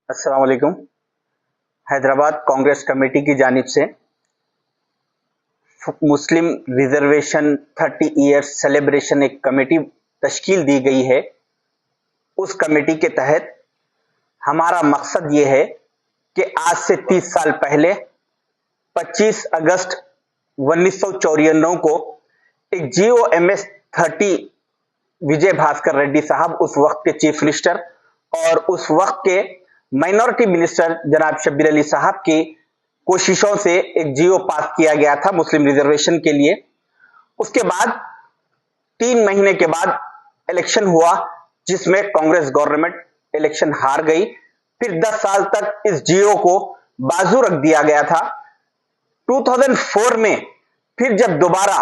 अस्सलाम वालेकुम। हैदराबाद कांग्रेस कमेटी की जानिब से मुस्लिम रिजर्वेशन 30 ईयर्स सेलिब्रेशन एक कमेटी तश्कील दी गई है। उस कमेटी के तहत हमारा मकसद ये है कि आज से 30 साल पहले 25 अगस्त 1994 को एक GOMS 30 विजय भास्कर रेड्डी साहब उस वक्त के चीफ मिनिस्टर और उस वक्त के माइनॉरिटी मिनिस्टर जनाब शब्बीर अली साहब की कोशिशों से एक जीओ पास किया गया था मुस्लिम रिजर्वेशन के लिए। उसके बाद 3 महीने के बाद इलेक्शन हुआ जिसमें कांग्रेस गवर्नमेंट इलेक्शन हार गई। फिर 10 साल तक इस जीओ को बाजू रख दिया गया था। 2004 में फिर जब दोबारा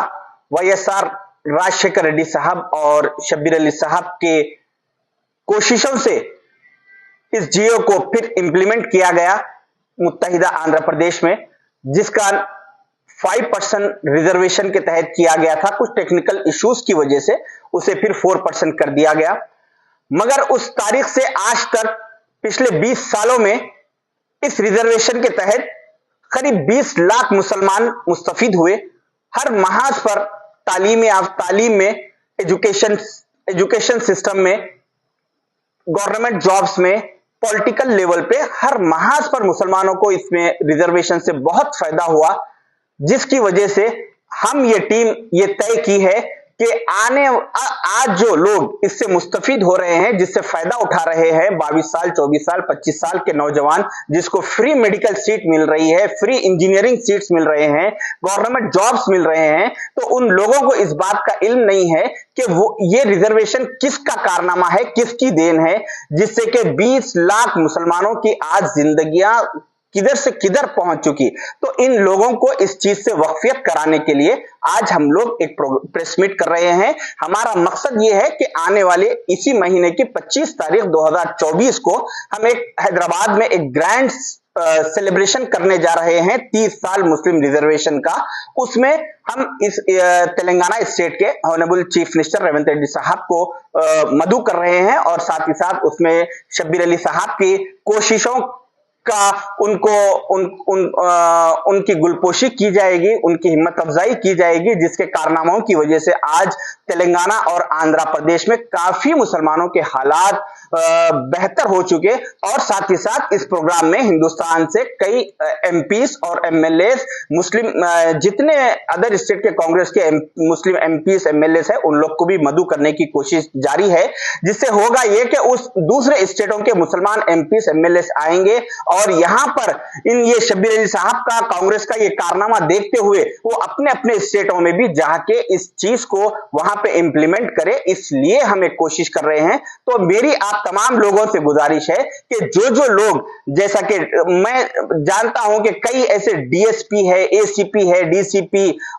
YSR राजशेखर रेड्डी साहब और शब्बीर अली साहब के कोशिशों से इस जीओ को फिर इंप्लीमेंट किया गया मुत्तहिदा आंध्र प्रदेश में, जिसका 5% रिजर्वेशन के तहत किया गया था। कुछ टेक्निकल इश्यूज की वजह से उसे फिर 4% कर दिया गया। मगर उस तारीख से आज तक पिछले 20 सालों में इस रिजर्वेशन के तहत करीब 20 लाख मुसलमान मुस्तफीद हुए। हर महाज पर तालीम में, एजुकेशन सिस्टम में, गवर्नमेंट जॉब्स में, पॉलिटिकल लेवल पे हर महाज पर मुसलमानों को इसमें रिजर्वेशन से बहुत फायदा हुआ, जिसकी वजह से हम ये टीम ये तय की है कि आज जो लोग इससे मुस्तफीद हो रहे हैं, जिससे फायदा उठा रहे हैं, 22 साल 24 साल 25 साल के नौजवान जिसको फ्री मेडिकल सीट मिल रही है, फ्री इंजीनियरिंग सीट्स मिल रहे हैं, गवर्नमेंट जॉब्स मिल रहे हैं, तो उन लोगों को इस बात का इल्म नहीं है कि वो ये रिजर्वेशन किसका कारनामा है, किसकी देन है, जिससे कि 20 लाख मुसलमानों की आज जिंदगियां किधर से किधर पहुंच चुकी। तो इन लोगों को इस चीज से वाकफियत कराने के लिए आज हम लोग एक प्रेस मीट कर रहे हैं। हमारा मकसद यह है कि आने वाले इसी महीने की 25 तारीख 2024 को हम एक हैदराबाद में एक ग्रैंड सेलिब्रेशन करने जा रहे हैं 30 साल मुस्लिम रिजर्वेशन का। उसमें हम इस तेलंगाना स्टेट के honourable chief minister Revanth Reddy साहब को मदऊ कर रहे हैं और साथ ही साथ उसमें शब्बीर अली साहब की कोशिशों का उनकी गुलपोशी की जाएगी, उनकी हिम्मत अफजाई की जाएगी, जिसके कारनामों की वजह से आज तेलंगाना और आंध्र प्रदेश में काफी मुसलमानों के हालात बेहतर हो चुके। और साथ ही साथ इस प्रोग्राम में हिंदुस्तान से कई MPs और MLAs मुस्लिम जितने अदर स्टेट के कांग्रेस के मुस्लिम MPs MLAs है, उन लोग को भी मदऊ करने की कोशिश जारी है, जिससे होगा यह कि उस दूसरे स्टेटों के मुसलमान MPs MLAs आएंगे और यहां पर ये शब्बीर अली साहब का कांग्रेस का ये कारनामा देखते हुए वो अपने अपने स्टेटों में भी जाके इस चीज को वहां पे इंप्लीमेंट करे। इसलिए हम एक कोशिश कर रहे हैं। तो मेरी आप तमाम लोगों से गुजारिश है कि जो लोग, जैसा कि मैं जानता हूं कि कई ऐसे DSP है, ACP है, DCP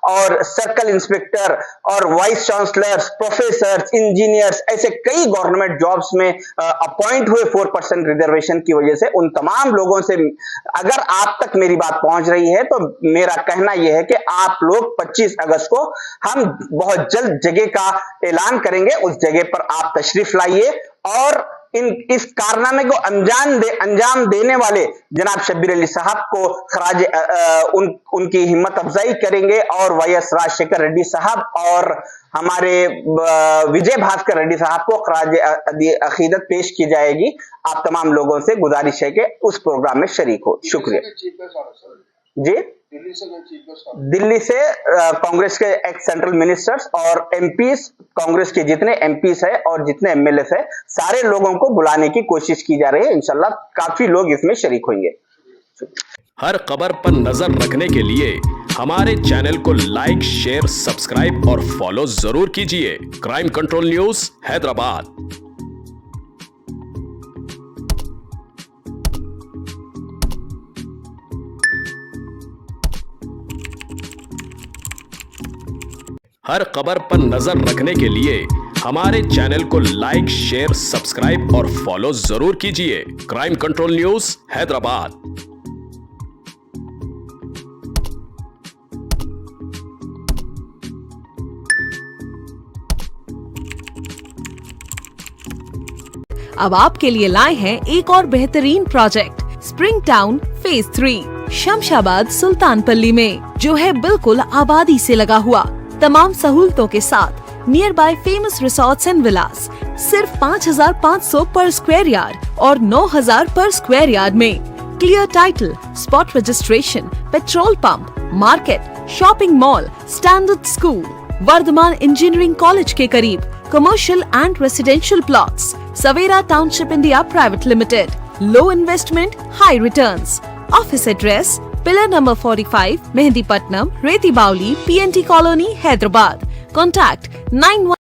और सर्कल इंस्पेक्टर और वाइस चांसलर्स, प्रोफेसर, इंजीनियर्स, ऐसे कई गवर्नमेंट जॉब्स में अपॉइंट हुए 4% रिजर्वेशन की वजह से। उन तमाम लोगों से अगर आप तक मेरी बात पहुंच रही है तो मेरा कहना यह है कि आप लोग 25 अगस्त को हम बहुत जल्द जगह का ऐलान करेंगे, उस जगह पर आप तशरीफ लाइए और इस कारनामे को अंजाम देने वाले जनाब शब्बीर अली साहब को खराज उनकी हिम्मत अफजाई करेंगे और YS राजशेखर रेड्डी साहब और हमारे विजय भास्कर रेड्डी साहब को खराज अकीदत पेश की जाएगी। आप तमाम लोगों से गुजारिश है कि उस प्रोग्राम में शरीक हो। शुक्रिया जी। दिल्ली से कांग्रेस के एक्स सेंट्रल मिनिस्टर्स और MPs, कांग्रेस के जितने MPs है और जितने MLAs है, सारे लोगों को बुलाने की कोशिश की जा रही है। इंशाल्लाह काफी लोग इसमें शरीक होंगे। हर खबर पर नजर रखने के लिए हमारे चैनल को लाइक, शेयर, सब्सक्राइब और फॉलो जरूर कीजिए। Crime control news Hyderabad. हर खबर पर नजर रखने के लिए हमारे चैनल को लाइक, शेयर, सब्सक्राइब और फॉलो जरूर कीजिए। Crime control news Hyderabad. अब आपके लिए लाए हैं एक और बेहतरीन project spring town phase 3 Shamshabad Sultanpalli में, जो है बिल्कुल आबादी से लगा हुआ, तमाम सहूलतों के साथ near by famous resorts and villas, सिर्फ 5,500 पर स्क्वायर यार्ड और 9,000 पर स्क्वायर यार्ड में। Clear title, spot registration, petrol pump, market, shopping mall, standard school, Vardhaman engineering college के करीब, commercial and residential plots, Savera township India private limited, low investment high returns. Office address pillar number 45, Mehdipatnam, Rethi Bowli, PNT colony, Hyderabad. Contact 91